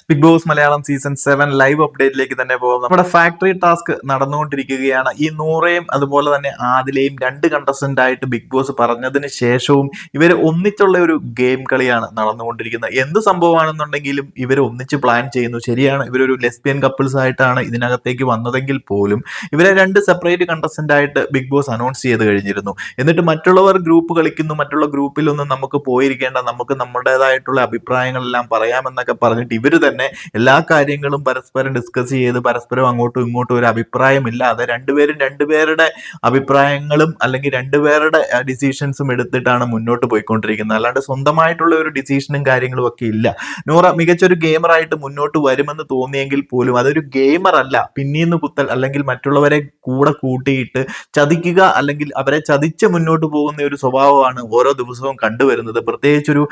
Big Boss Malayalam season 7 live അപ്ഡേറ്റിലേക്ക് തന്നെ പോകാം. നമ്മുടെ ഫാക്ടറി ടാസ്ക് നടന്നുകൊണ്ടിരിക്കുകയാണ്. ഈ നൂറയും അതുപോലെ തന്നെ ആദിലയും രണ്ട് കണ്ടസ്റ്റന്റ് ആയിട്ട് ബിഗ് ബോസ് പറഞ്ഞതിന് ശേഷവും ഇവർ ഒന്നിച്ചുള്ള ഒരു ഗെയിം കളിയാണ് നടന്നുകൊണ്ടിരിക്കുന്നത്. എന്ത് സംഭവമാണെന്നുണ്ടെങ്കിലും ഇവർ ഒന്നിച്ച് പ്ലാൻ ചെയ്യുന്നു. ശരിയാണ്, ഇവരൊരു ലെസ്ബിയൻ കപ്പിൾസ് ആയിട്ടാണ് ഇതിനകത്തേക്ക് വന്നതെങ്കിൽ പോലും ഇവരെ രണ്ട് സെപ്പറേറ്റ് കണ്ടസ്റ്റന്റ് ആയിട്ട് ബിഗ് ബോസ് അനൗൺസ് ചെയ്ത് കഴിഞ്ഞിരുന്നു. എന്നിട്ട് മറ്റുള്ളവർ ഗ്രൂപ്പ് കളിക്കുന്നു, മറ്റുള്ള ഗ്രൂപ്പിലൊന്നും നമുക്ക് പോയിരിക്കേണ്ട, നമുക്ക് നമ്മുടേതായിട്ടുള്ള അഭിപ്രായങ്ങളെല്ലാം പറയാമെന്നൊക്കെ പറഞ്ഞിട്ട് ഇവർ തന്നെ എല്ലാ കാര്യങ്ങളും പരസ്പരം ഡിസ്കസ് ചെയ്ത് പരസ്പരം അങ്ങോട്ടും ഇങ്ങോട്ടും ഒരു അഭിപ്രായമില്ലാതെ രണ്ടുപേരുടെ അഭിപ്രായങ്ങളും അല്ലെങ്കിൽ രണ്ടുപേരുടെ ഡിസിഷൻസും എടുത്തിട്ടാണ് മുന്നോട്ട് പോയിക്കൊണ്ടിരിക്കുന്നത്. അല്ലാണ്ട് സ്വന്തമായിട്ടുള്ള ഒരു ഡിസിഷനും കാര്യങ്ങളും ഒക്കെ ഇല്ല. നൂറ മികച്ചൊരു ഗെയിമറായിട്ട് മുന്നോട്ട് വരുമെന്ന് തോന്നിയെങ്കിൽ പോലും അതൊരു ഗെയിമർ അല്ല, പിന്നീന്ന് കുത്തൽ അല്ലെങ്കിൽ മറ്റുള്ളവരെ കൂടെ കൂട്ടിയിട്ട് ചതിക്കുക അല്ലെങ്കിൽ അവരെ ചതിച്ച് മുന്നോട്ട് പോകുന്ന ഒരു സ്വഭാവമാണ് ഓരോ ദിവസവും കണ്ടുവരുന്നത്. പ്രത്യേകിച്ചൊരു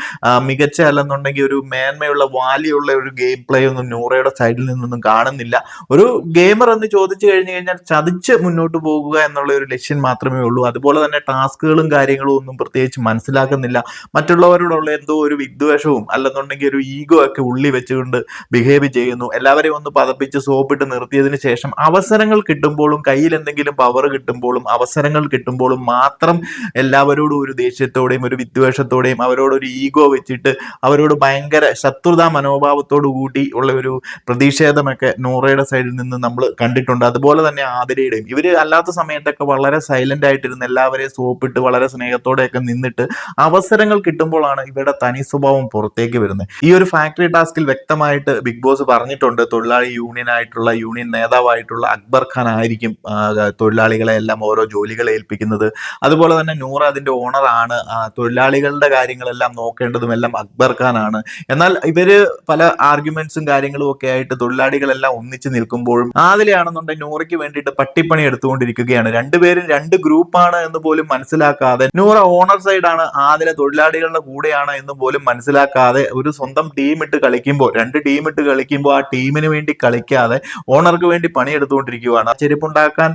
മികച്ച അല്ലെന്നുണ്ടെങ്കിൽ ഒരു മേന്മയുള്ള വാല്യുള്ള ഒരു ഗെയിം പ്ലേ ഒന്നും നൂറയുടെ സൈഡിൽ നിന്നൊന്നും കാണുന്നില്ല. ഒരു ഗെയിമർ എന്ന് ചോദിച്ചു കഴിഞ്ഞു കഴിഞ്ഞാൽ ചതിച്ച് മുന്നോട്ട് പോകുക എന്നുള്ള ഒരു ലക്ഷ്യം മാത്രമേ ഉള്ളൂ. അതുപോലെ തന്നെ ടാസ്കുകളും കാര്യങ്ങളും ഒന്നും പ്രത്യേകിച്ച് മനസ്സിലാക്കുന്നില്ല. മറ്റുള്ളവരോടുള്ള എന്തോ ഒരു വിദ്വേഷവും അല്ലെന്നുണ്ടെങ്കിൽ ഒരു ഈഗോ ഒക്കെ ഉള്ളി വെച്ചുകൊണ്ട് ബിഹേവ് ചെയ്യുന്നു. എല്ലാവരെയും ഒന്ന് പതപ്പിച്ച് സോപ്പിട്ട് നിർത്തിയതിന് ശേഷം അവസരങ്ങൾ കിട്ടുമ്പോഴും കയ്യിൽ എന്തെങ്കിലും പവർ കിട്ടുമ്പോഴും അവസരങ്ങൾ കിട്ടുമ്പോഴും മാത്രം എല്ലാവരോടും ഒരു ദേഷ്യത്തോടെയും ഒരു വിദ്വേഷത്തോടെയും അവരോട് ഒരു ഈഗോ വെച്ചിട്ട് അവരോട് ഭയങ്കര ശത്രുതാ മനോഭാവത്തോടു കൂടി ഉള്ള ഒരു പ്രതിഷേധമൊക്കെ നൂറയുടെ സൈഡിൽ നിന്ന് നമ്മൾ കണ്ടിട്ടുണ്ട്. അതുപോലെ തന്നെ ആതിരയുടെയും. ഇവര് അല്ലാത്ത സമയത്തൊക്കെ വളരെ സൈലന്റ് ആയിട്ടിരുന്ന് എല്ലാവരെയും സോപ്പിട്ട് വളരെ സ്നേഹത്തോടെയൊക്കെ നിന്നിട്ട് അവസരങ്ങൾ കിട്ടുമ്പോഴാണ് ഇവരുടെ തനി സ്വഭാവം പുറത്തേക്ക് വരുന്നത്. ഈ ഒരു ഫാക്ടറി ടാസ്കിൽ വ്യക്തമായിട്ട് ബിഗ് ബോസ് പറഞ്ഞിട്ടുണ്ട്, തൊഴിലാളി യൂണിയൻ നേതാവായിട്ടുള്ള അക്ബർ ഖാൻ ആയിരിക്കും തൊഴിലാളികളെ എല്ലാം ഓരോ ജോലികളെ ഏൽപ്പിക്കുന്നത്. അതുപോലെ തന്നെ നൂറ അതിന്റെ ഓണറാണ്. തൊഴിലാളികളുടെ കാര്യങ്ങളെല്ലാം നോക്കേണ്ടതും എല്ലാം അക്ബർ ഖാൻ ആണ്. എന്നാൽ ഇവര് പല ആർഗ്യുമെന്റ്സും കാര്യങ്ങളും ഒക്കെ ആയിട്ട് തൊഴിലാളികളെല്ലാം ഒന്നിച്ച് നിൽക്കുമ്പോഴും ആദിലയാണെന്നുണ്ടെങ്കിൽ നൂറയ്ക്ക് വേണ്ടിയിട്ട് പട്ടിപ്പണി എടുത്തുകൊണ്ടിരിക്കുകയാണ്. രണ്ടുപേരും രണ്ട് ഗ്രൂപ്പാണ് എന്ന് പോലും മനസ്സിലാക്കാതെ, നൂറ ഓണർ സൈഡാണ്, ആദില തൊഴിലാളികളുടെ കൂടെയാണ് എന്ന് പോലും മനസ്സിലാക്കാതെ ഒരു സ്വന്തം ടീം ഇട്ട് കളിക്കുമ്പോൾ, രണ്ട് ടീം ഇട്ട് കളിക്കുമ്പോൾ ആ ടീമിന് വേണ്ടി കളിക്കാതെ ഓണർക്ക് വേണ്ടി പണി എടുത്തുകൊണ്ടിരിക്കുകയാണ്. ആ ചെരുപ്പുണ്ടാക്കാൻ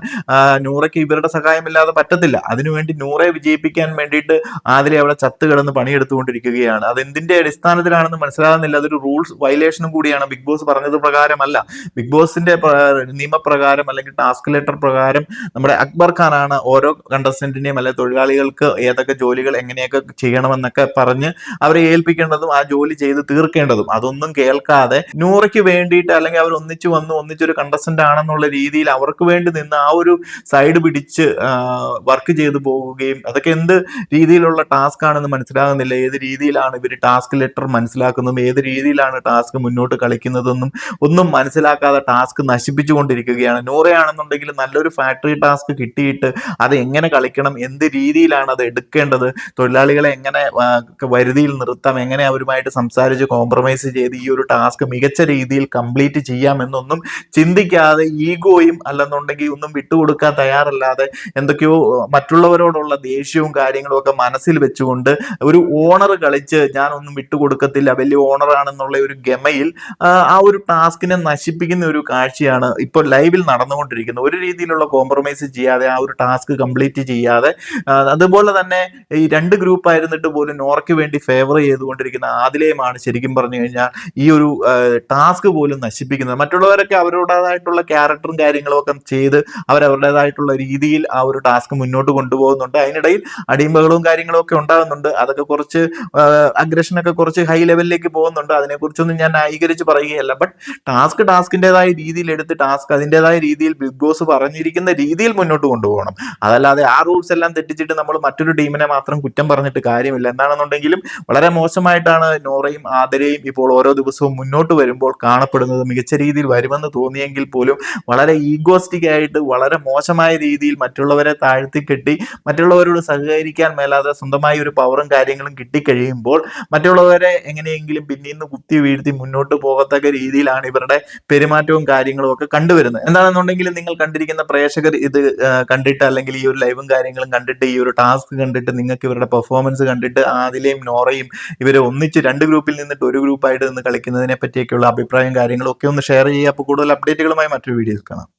നൂറയ്ക്ക് ഇവരുടെ സഹായമില്ലാതെ പറ്റത്തില്ല. അതിനുവേണ്ടി നൂറയെ വിജയിപ്പിക്കാൻ വേണ്ടിയിട്ട് ആദില അവിടെ ചത്ത് കിടന്ന് പണിയെടുത്തുകൊണ്ടിരിക്കുകയാണ്. അത് എന്തിന്റെ അടിസ്ഥാനത്തിലാണെന്ന് മനസ്സിലാകുന്നില്ല. അതൊരു റൂൾസ് വയലേഷനും കൂടിയാണ്. ബിഗ് ബോസ് പറഞ്ഞത് പ്രകാരമല്ല, ബിഗ് ബോസിന്റെ നിയമപ്രകാരം അല്ലെങ്കിൽ ടാസ്ക് ലെറ്റർ പ്രകാരം നമ്മുടെ അക്ബർ ഖാൻ ആണ് ഓരോ കണ്ടസ്റ്റന്റിനെയും അല്ലെങ്കിൽ തൊഴിലാളികൾക്ക് ഏതൊക്കെ ജോലികൾ എങ്ങനെയൊക്കെ ചെയ്യണമെന്നൊക്കെ പറഞ്ഞ് അവരെ ഏൽപ്പിക്കേണ്ടതും ആ ജോലി ചെയ്ത് തീർക്കേണ്ടതും. അതൊന്നും കേൾക്കാതെ നൂറയ്ക്ക് വേണ്ടിയിട്ട് അല്ലെങ്കിൽ അവർ ഒന്നിച്ചൊരു കണ്ടസ്റ്റന്റ് ആണെന്നുള്ള രീതിയിൽ അവർക്ക് വേണ്ടി നിന്ന് ആ ഒരു സൈഡ് പിടിച്ച് വർക്ക് ചെയ്തു പോവുകയും, അതൊക്കെ എന്ത് രീതിയിലുള്ള ടാസ്ക് ആണെന്ന് മനസ്സിലാകുന്നില്ല. ഏത് രീതിയിലാണ് ഇവർ ടാസ്ക് ലെറ്റർ മനസ്സിലാക്കുന്നതും ഏത് രീതിയിലാണ് ടാസ്ക് മുന്നോട്ട് കളിക്കുന്നതെന്നും ഒന്നും മനസ്സിലാക്കാതെ ടാസ്ക് നശിപ്പിച്ചുകൊണ്ടിരിക്കുകയാണ്. നൂറയാണെന്നുണ്ടെങ്കിൽ നല്ലൊരു ഫാക്ടറി ടാസ്ക് കിട്ടിയിട്ട് അത് എങ്ങനെ കളിക്കണം, എന്ത് രീതിയിലാണ് അത് എടുക്കേണ്ടത്, തൊഴിലാളികളെ എങ്ങനെ വരുതിയിൽ നിർത്താം, എങ്ങനെ അവരുമായിട്ട് സംസാരിച്ച് കോംപ്രമൈസ് ചെയ്ത് ഈ ഒരു ടാസ്ക് മികച്ച രീതിയിൽ കംപ്ലീറ്റ് ചെയ്യാമെന്നൊന്നും ചിന്തിക്കാതെ ഈഗോയും അല്ലെന്നുണ്ടെങ്കിൽ ഒന്നും വിട്ടുകൊടുക്കാൻ തയ്യാറല്ലാതെ എന്തൊക്കെയോ മറ്റുള്ളവരോടുള്ള ദേഷ്യവും കാര്യങ്ങളും ഒക്കെ മനസ്സിൽ വെച്ചുകൊണ്ട് ഒരു ഓണർ കളിച്ച് ഞാൻ ഒന്നും വിട്ടുകൊടുക്കത്തില്ല, വലിയ ഓണറാണെന്നുള്ള ഒരു ഗമയിൽ ആ ഒരു ടാസ്കിനെ നശിപ്പിക്കുന്ന ഒരു കാഴ്ചയാണ് ഇപ്പോൾ ലൈവിൽ നടന്നുകൊണ്ടിരിക്കുന്നത്. ഒരു രീതിയിലുള്ള കോംപ്രമൈസ് ചെയ്യാതെ ആ ഒരു ടാസ്ക് കംപ്ലീറ്റ് ചെയ്യാതെ, അതുപോലെ തന്നെ ഈ രണ്ട് ഗ്രൂപ്പ് ആയിരുന്നിട്ട് പോലും നോറയ്ക്ക് വേണ്ടി ഫേവർ ചെയ്തുകൊണ്ടിരിക്കുന്ന ആദിലയുമാണ് ശരിക്കും പറഞ്ഞു കഴിഞ്ഞാൽ ഈ ഒരു ടാസ്ക് പോലും നശിപ്പിക്കുന്നത്. മറ്റുള്ളവരൊക്കെ അവരുടേതായിട്ടുള്ള ക്യാരക്ടറും കാര്യങ്ങളും ഒക്കെ ചെയ്ത് അവരവരുടേതായിട്ടുള്ള രീതിയിൽ ആ ഒരു ടാസ്ക് മുന്നോട്ട് കൊണ്ടുപോകുന്നുണ്ട്. അതിനിടയിൽ അടിയമ്പകളും കാര്യങ്ങളും ഒക്കെ ഉണ്ടാകുന്നുണ്ട്. അതൊക്കെ കുറച്ച് അഗ്രഷനൊക്കെ കുറച്ച് ഹൈ ലെവലിലേക്ക് പോകുന്നുണ്ട്. അതിനെക്കുറിച്ചൊന്നും ഞാൻ ന്യായീകരിച്ച് പറയുകയല്ല. ബട്ട് ടാസ്കിൻ്റെതായ രീതിയിൽ എടുത്ത് ടാസ്ക് അതിൻ്റെതായ രീതിയിൽ ബിഗ് ബോസ് പറഞ്ഞിരിക്കുന്ന രീതിയിൽ മുന്നോട്ട് കൊണ്ടുപോകണം. അതല്ലാതെ ആ റൂൾസ് എല്ലാം തെറ്റിച്ചിട്ട് നമ്മൾ മറ്റൊരു ടീമിനെ മാത്രം കുറ്റം പറഞ്ഞിട്ട് കാര്യമില്ല. എന്താണെന്നുണ്ടെങ്കിലും വളരെ മോശമായിട്ടാണ് നോറയും ആദരയും ഇപ്പോൾ ഓരോ ദിവസവും മുന്നോട്ട് വരുമ്പോൾ കാണപ്പെടുന്നത്. മികച്ച രീതിയിൽ വരുമെന്ന് തോന്നിയെങ്കിൽ പോലും വളരെ ഈഗോസ്റ്റിക് ആയിട്ട് വളരെ മോശമായ രീതിയിൽ മറ്റുള്ളവരെ താഴ്ത്തിക്കെട്ടി മറ്റുള്ളവരോട് സഹകരിക്കാൻ മേലാതെ സ്വന്തമായി ഒരു പവറും കാര്യങ്ങളും കിട്ടിക്കഴിയുമ്പോൾ മറ്റുള്ളവരെ എങ്ങനെയെങ്കിലും പിന്നീന്ന് കുത്തി വീഴ്ത്തി മുന്നോട്ട് പോകത്തക്ക രീതിയിലാണ് ഇവരുടെ പെരുമാറ്റവും കാര്യങ്ങളും ഒക്കെ കണ്ടുവരുന്നത്. എന്താണെന്നുണ്ടെങ്കിൽ നിങ്ങൾ കണ്ടിരിക്കുന്ന പ്രേക്ഷകർ ഇത് കണ്ടിട്ട് അല്ലെങ്കിൽ ഈ ഒരു ലൈവും കാര്യങ്ങളും കണ്ടിട്ട് ഈ ഒരു ടാസ്ക് കണ്ടിട്ട് നിങ്ങൾക്ക് ഇവരുടെ പെർഫോമൻസ് കണ്ടിട്ട് ആദിലയും നോറയും ഇവരെ ഒന്നിച്ച് രണ്ട് ഗ്രൂപ്പിൽ നിന്നിട്ട് ഒരു ഗ്രൂപ്പായിട്ട് നിന്ന് കളിക്കുന്നതിനെ പറ്റിയൊക്കെയുള്ള അഭിപ്രായം കാര്യങ്ങളും ഒക്കെ ഒന്ന് ഷെയർ ചെയ്യുക. അപ്പോൾ കൂടുതൽ അപ്ഡേറ്റുകളുമായി മറ്റൊരു വീഡിയോസ് കാണാം.